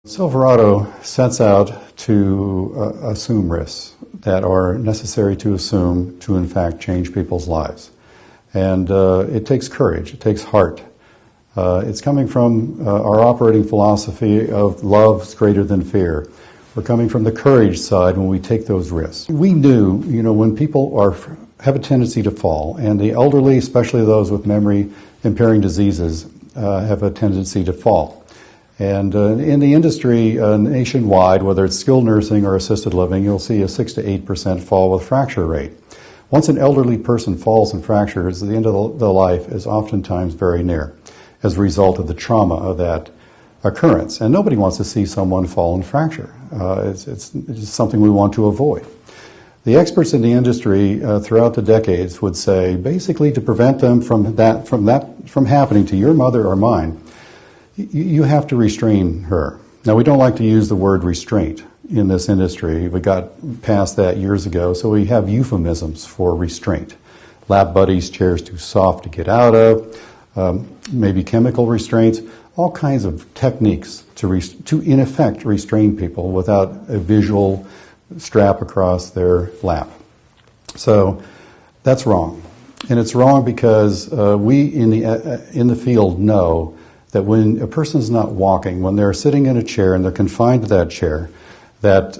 Silverado sets out to assume risks that are necessary to assume to in fact change people's lives. And it takes courage, it takes heart. It's coming from our operating philosophy of love is greater than fear. We're coming from the courage side when we take those risks. We knew, when people have a tendency to fall, and the elderly, especially those with memory impairing diseases, have a tendency to fall. And in the industry nationwide, whether it's skilled nursing or assisted living, you'll see a 6 to 8% fall with fracture rate. Once an elderly person falls and fractures, the end of the life is oftentimes very near as a result of the trauma of that occurrence. And nobody wants to see someone fall and fracture. It's something we want to avoid. The experts in the industry throughout the decades would say, basically, to prevent them from happening to your mother or mine, you have to restrain her. Now, we don't like to use the word restraint in this industry. We got past that years ago, so we have euphemisms for restraint. Lap buddies, chairs too soft to get out of, maybe chemical restraints, all kinds of techniques to in effect restrain people without a visual strap across their lap. So that's wrong. And it's wrong because we in the field know that when a person's not walking, when they're sitting in a chair and they're confined to that chair, that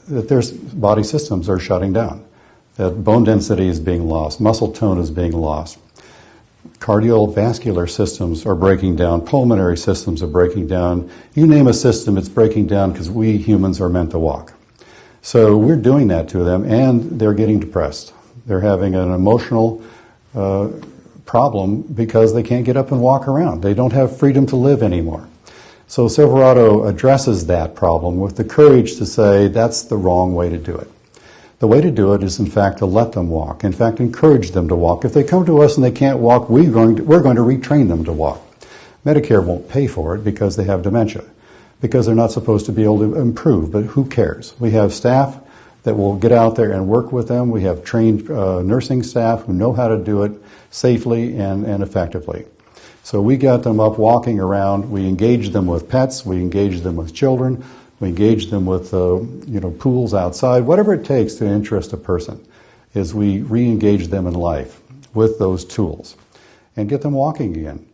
their body systems are shutting down. That bone density is being lost, muscle tone is being lost. Cardiovascular systems are breaking down, pulmonary systems are breaking down. You name a system, it's breaking down because we humans are meant to walk. So we're doing that to them, and they're getting depressed. They're having an emotional problem because they can't get up and walk around. They don't have freedom to live anymore. So Silverado addresses that problem with the courage to say that's the wrong way to do it. The way to do it is, in fact, to let them walk. In fact, encourage them to walk. If they come to us and they can't walk, we're going to retrain them to walk. Medicare won't pay for it because they have dementia, because they're not supposed to be able to improve, but who cares? We have staff that will get out there and work with them. We have trained nursing staff who know how to do it safely and effectively. So we got them up walking around. We engage them with pets. We engage them with children. We engage them with pools outside. Whatever it takes to interest a person is we re-engage them in life with those tools and get them walking again.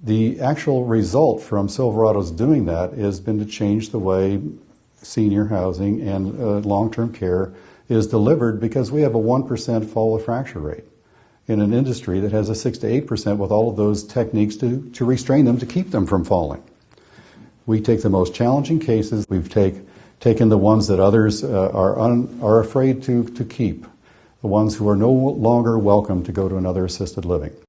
The actual result from Silverado's doing that has been to change the way senior housing and long-term care is delivered, because we have a 1% fall with fracture rate in an industry that has a 6 to 8% with all of those techniques to restrain them, to keep them from falling. We take the most challenging cases. We've taken the ones that others are afraid to keep, the ones who are no longer welcome to go to another assisted living.